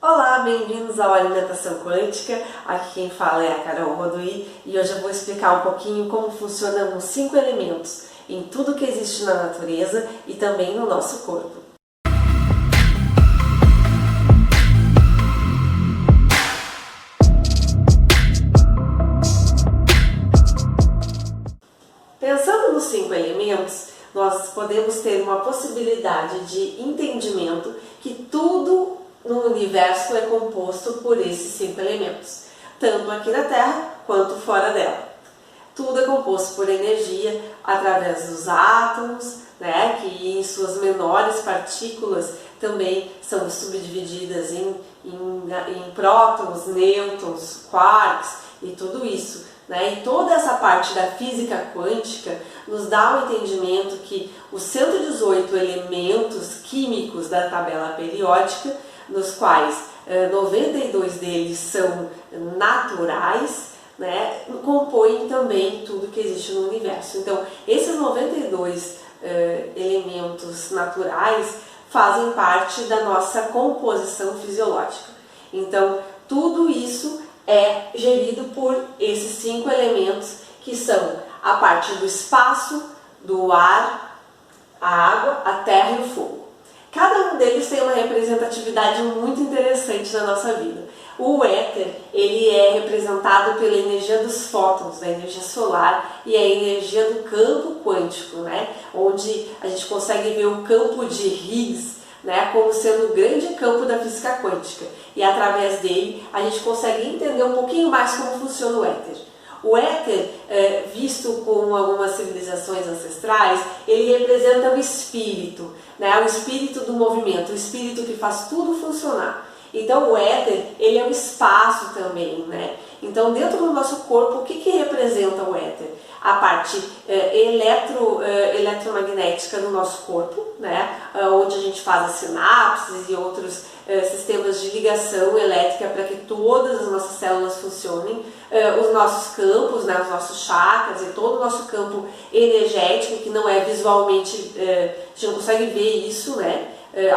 Olá, bem-vindos ao Alimentação Quântica. Aqui quem fala é a Carol Roduí e hoje eu vou explicar um pouquinho como funcionam os 5 elementos em tudo que existe na natureza e também no nosso corpo. Pensando nos 5 elementos, nós podemos ter uma possibilidade de entendimento que tudo no universo é composto por esses 5 elementos, tanto aqui na Terra quanto fora dela. Tudo é composto por energia através dos átomos, que em suas menores partículas também são subdivididas em prótons, nêutrons, quarks e tudo isso. E toda essa parte da física quântica nos dá o entendimento que os 118 elementos químicos da tabela periódica, nos quais 92 deles são naturais, compõem também tudo que existe no universo. Então, esses 92 elementos naturais fazem parte da nossa composição fisiológica. Então, tudo isso é gerido por esses 5 elementos, que são a parte do espaço, do ar, a água, a terra e o fogo. Cada um deles tem uma representatividade muito interessante na nossa vida. O éter, ele é representado pela energia dos fótons, da energia solar e a energia do campo quântico, onde a gente consegue ver o campo de Higgs, como sendo o grande campo da física quântica. E através dele a gente consegue entender um pouquinho mais como funciona o éter. O éter, visto com algumas civilizações ancestrais, ele representa o espírito do movimento, o espírito que faz tudo funcionar. Então o éter, ele é o espaço também, Então dentro do nosso corpo, o que representa o éter? A parte eletromagnética do nosso corpo, onde a gente faz as sinapses e outros sistemas de ligação elétrica para que todas as nossas células funcionem, os nossos campos, os nossos chakras e todo o nosso campo energético, que não é visualmente, a gente não consegue ver isso,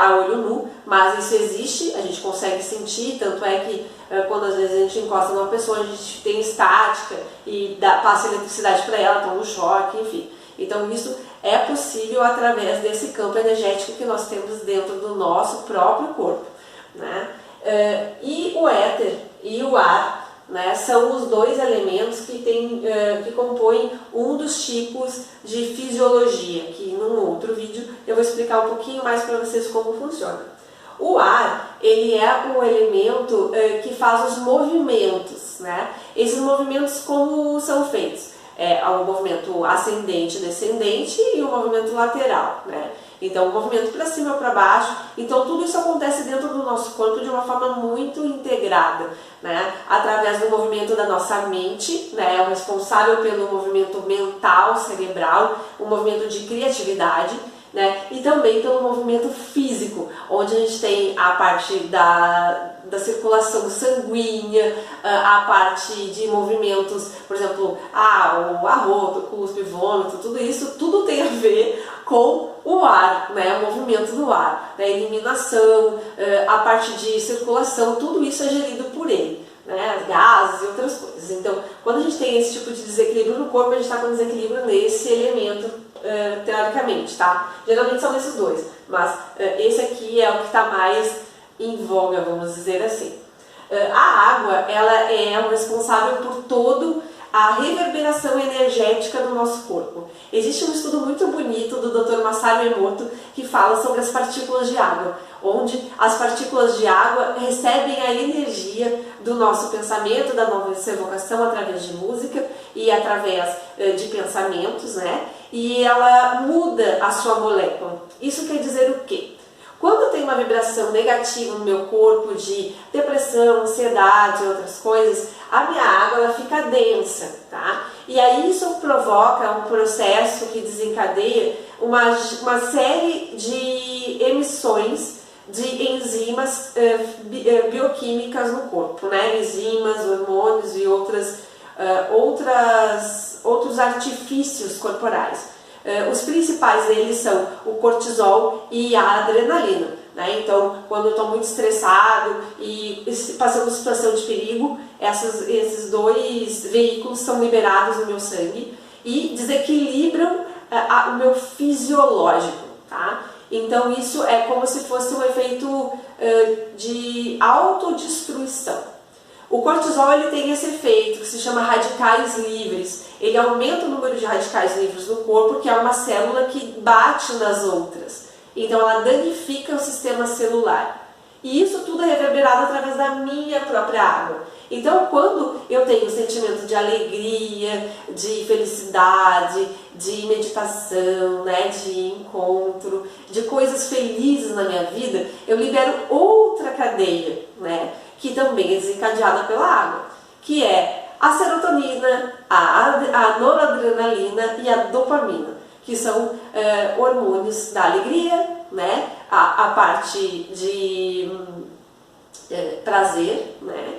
a olho nu, mas isso existe, a gente consegue sentir, tanto é que quando às vezes a gente encosta numa pessoa, a gente tem estática e passa eletricidade para ela, toma um choque, enfim. Então isso é possível através desse campo energético que nós temos dentro do nosso próprio corpo. E o éter e o ar são os 2 elementos que compõem um dos tipos de fisiologia, que num outro vídeo eu vou explicar um pouquinho mais para vocês como funciona. O ar, ele é o elemento que faz os movimentos, Esses movimentos como são feitos? O movimento ascendente, descendente e o movimento lateral, Então, o movimento para cima e para baixo. Então, tudo isso acontece dentro do nosso corpo de uma forma muito integrada, Através do movimento da nossa mente, É o responsável pelo movimento mental, cerebral, o movimento de criatividade, E também pelo movimento físico, onde a gente tem a parte da circulação sanguínea, a parte de movimentos, por exemplo, o arroto, cuspe, vômito, tudo isso, tudo tem a ver com o ar, o movimento do ar, a eliminação, a parte de circulação, tudo isso é gerido por ele, gases e outras coisas. Então, quando a gente tem esse tipo de desequilíbrio no corpo, a gente está com desequilíbrio nesse elemento, teoricamente, Geralmente são esses 2, mas esse aqui é o que está mais em voga, vamos dizer assim. A água, ela é o responsável por toda a reverberação energética do nosso corpo. Existe um estudo muito bonito do Dr. Masaru Emoto que fala sobre as partículas de água, onde as partículas de água recebem a energia do nosso pensamento, da nossa evocação através de música e através de pensamentos, E ela muda a sua molécula. Isso quer dizer o quê? Quando tem uma vibração negativa no meu corpo de depressão, ansiedade e outras coisas, a minha água ela fica densa, E aí isso provoca um processo que desencadeia uma série de emissões de enzimas bioquímicas no corpo, enzimas, hormônios e outros artifícios corporais. Os principais deles são o cortisol e a adrenalina. né? Então, quando eu estou muito estressado e passando situação de perigo, esses dois veículos são liberados no meu sangue e desequilibram o meu fisiológico, tá? Então, isso é como se fosse um efeito de autodestruição. O cortisol ele tem esse efeito que se chama radicais livres. Ele aumenta o número de radicais livres no corpo, que é uma célula que bate nas outras. Então ela danifica o sistema celular. E isso tudo é reverberado através da minha própria água. Então quando eu tenho sentimento de alegria, de felicidade, de meditação, né, de encontro, de coisas felizes na minha vida, eu libero outra cadeia, né, que também é desencadeada pela água, que é a serotonina, a noradrenalina e a dopamina, que são hormônios da alegria, né, a parte de prazer, né,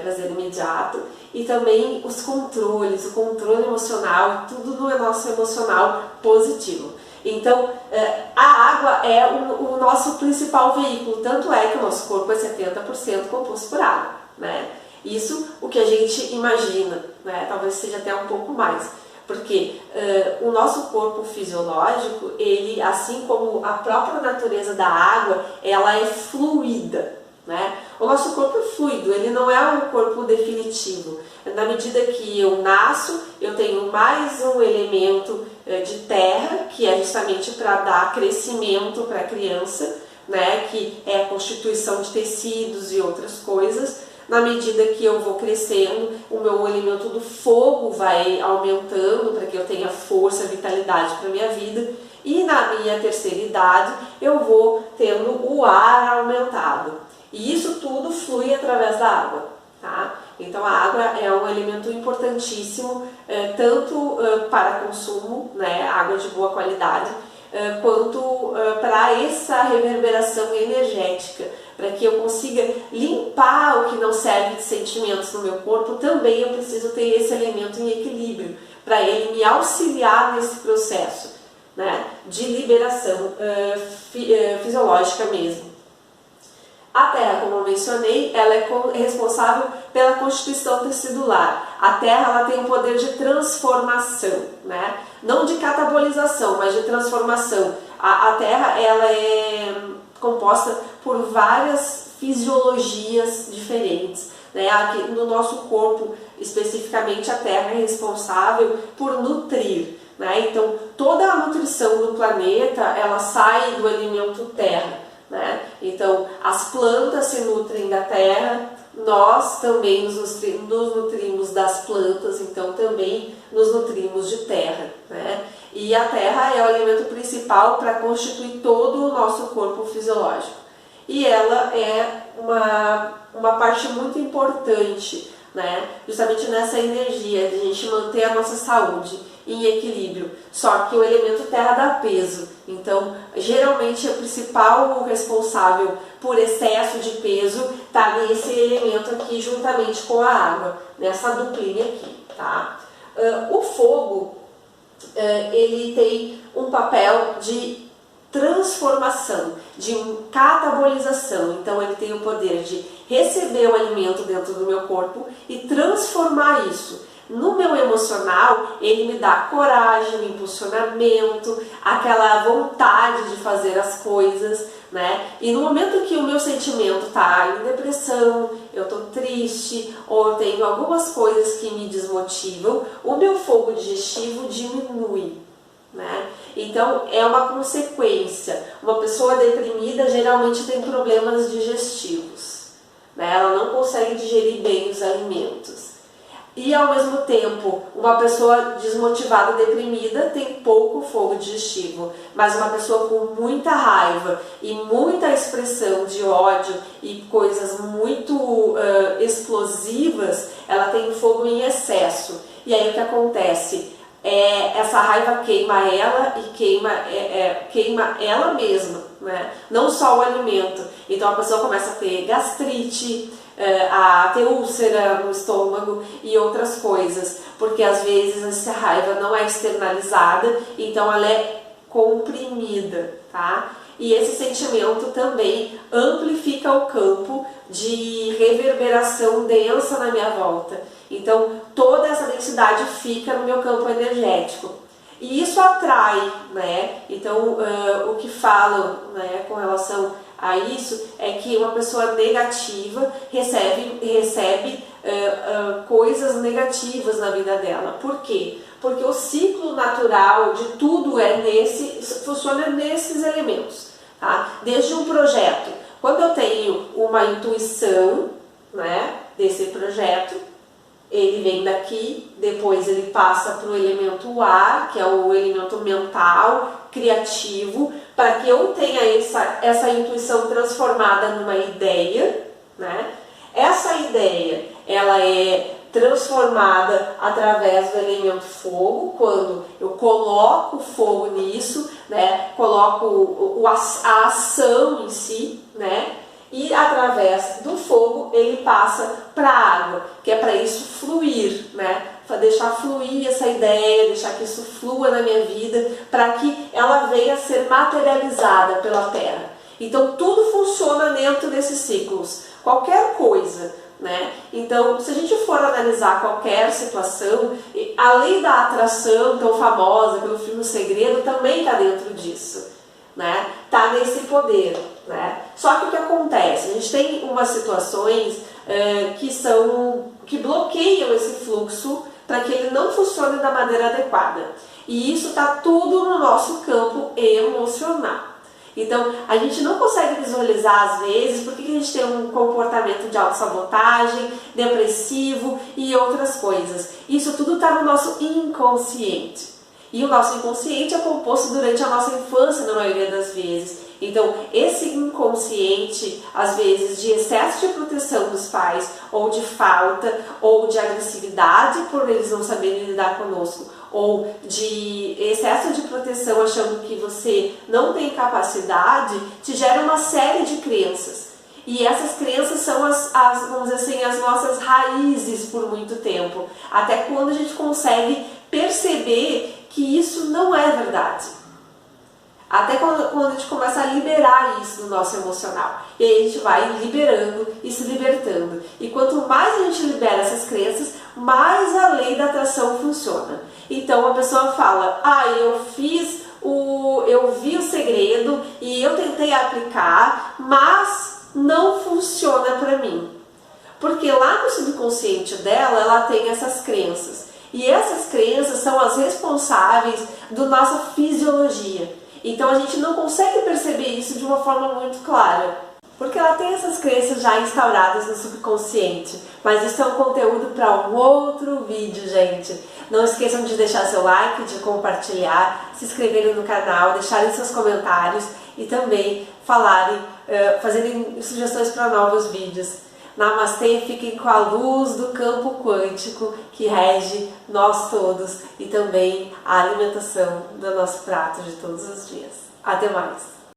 prazer imediato, e também os controles, o controle emocional, tudo no nosso emocional positivo. Então, a água é o nosso principal veículo, tanto é que o nosso corpo é 70% composto por água, né? Isso o que a gente imagina, né? Talvez seja até um pouco mais, porque o nosso corpo fisiológico, ele, assim como a própria natureza da água, ela é fluida, né? O nosso corpo é fluido, ele não é um corpo definitivo. Na medida que eu nasço, eu tenho mais um elemento de terra, que é justamente para dar crescimento para a criança, né? Que é a constituição de tecidos e outras coisas. Na medida que eu vou crescendo, o meu elemento do fogo vai aumentando para que eu tenha força, vitalidade para a minha vida. E na minha terceira idade, eu vou tendo o ar aumentado. E isso tudo flui através da água, tá? Então a água é um elemento importantíssimo, tanto para consumo, né, água de boa qualidade, quanto para essa reverberação energética, para que eu consiga limpar o que não serve de sentimentos no meu corpo. Também eu preciso ter esse elemento em equilíbrio, para ele me auxiliar nesse processo, né, de liberação fisiológica mesmo. A terra, como eu mencionei, ela é responsável pela constituição tecidular. A terra ela tem um poder de transformação, né? Não de catabolização, mas de transformação. A terra ela é composta por várias fisiologias diferentes, né? Aqui no nosso corpo, especificamente, a terra é responsável por nutrir, né? Então, toda a nutrição do planeta ela sai do alimento terra, né? Então, as plantas se nutrem da terra, nós também nos nutrimos das plantas, então também nos nutrimos de terra, né? E a terra é o alimento principal para constituir todo o nosso corpo fisiológico. E ela é uma parte muito importante, né? Justamente nessa energia de a gente manter a nossa saúde em equilíbrio. Só que o elemento terra dá peso. Então, geralmente, o principal responsável por excesso de peso está nesse elemento aqui, juntamente com a água, nessa duplinha aqui, tá? O fogo, ele tem um papel de transformação, de catabolização. Então, ele tem o poder de receber o alimento dentro do meu corpo e transformar isso. No meu emocional, ele me dá coragem, impulsionamento, aquela vontade de fazer as coisas, né? E no momento que o meu sentimento está em depressão, eu estou triste, ou eu tenho algumas coisas que me desmotivam, o meu fogo digestivo diminui, né? Então, é uma consequência. Uma pessoa deprimida geralmente tem problemas digestivos, né? Ela não consegue digerir bem os alimentos. E ao mesmo tempo, uma pessoa desmotivada, deprimida, tem pouco fogo digestivo. Mas uma pessoa com muita raiva e muita expressão de ódio e coisas muito explosivas, ela tem fogo em excesso. E aí o que acontece? Essa raiva queima ela e queima ela mesma, né? Não só o alimento. Então a pessoa começa a ter gastrite, a ter úlcera no estômago e outras coisas, porque às vezes essa raiva não é externalizada, então ela é comprimida, tá? e esse sentimento também amplifica o campo de reverberação densa na minha volta. Então, toda essa densidade fica no meu campo energético. E isso atrai, né? Então, o que falam, né, com relação a isso é que uma pessoa negativa recebe coisas negativas na vida dela. Por quê? Porque o ciclo natural de tudo funciona nesses elementos, tá? Desde um projeto. Quando eu tenho uma intuição, né, desse projeto, ele vem daqui, depois ele passa para o elemento ar, que é o elemento mental, criativo, para que eu tenha essa intuição transformada numa ideia, né? Essa ideia, ela é transformada através do elemento fogo, quando eu coloco fogo nisso, né? Coloco a ação em si, né? E através do fogo ele passa para a água, que é para isso fluir, né? Para deixar fluir essa ideia, deixar que isso flua na minha vida, para que ela venha a ser materializada pela terra. Então tudo funciona dentro desses ciclos, qualquer coisa, né? Então, se a gente for analisar qualquer situação, a lei da atração, tão famosa pelo filme O Segredo, também está dentro disso, né? Tá nesse poder, né? Só que o que acontece? A gente tem umas situações que bloqueiam esse fluxo para que ele não funcione da maneira adequada. E isso está tudo no nosso campo emocional. Então, a gente não consegue visualizar às vezes porque a gente tem um comportamento de autossabotagem, depressivo e outras coisas. Isso tudo está no nosso inconsciente. E o nosso inconsciente é composto durante a nossa infância, na maioria das vezes. Então, esse inconsciente, às vezes, de excesso de proteção dos pais, ou de falta, ou de agressividade por eles não saberem lidar conosco, ou de excesso de proteção achando que você não tem capacidade, te gera uma série de crenças. E essas crenças são vamos dizer assim, as nossas raízes por muito tempo. Até quando a gente consegue perceber que isso não é verdade. Até quando a gente começa a liberar isso do nosso emocional. E aí a gente vai liberando e se libertando. E quanto mais a gente libera essas crenças, mais a lei da atração funciona. Então a pessoa fala, eu vi o segredo e eu tentei aplicar, mas não funciona para mim. Porque lá no subconsciente dela, ela tem essas crenças. E essas crenças são as responsáveis da nossa fisiologia. Então a gente não consegue perceber isso de uma forma muito clara, porque ela tem essas crenças já instauradas no subconsciente. Mas isso é um conteúdo para um outro vídeo, gente. Não esqueçam de deixar seu like, de compartilhar, se inscreverem no canal, deixarem seus comentários e também fazerem sugestões para novos vídeos. Namastê, fiquem com a luz do campo quântico que rege nós todos e também a alimentação do nosso prato de todos os dias. Até mais!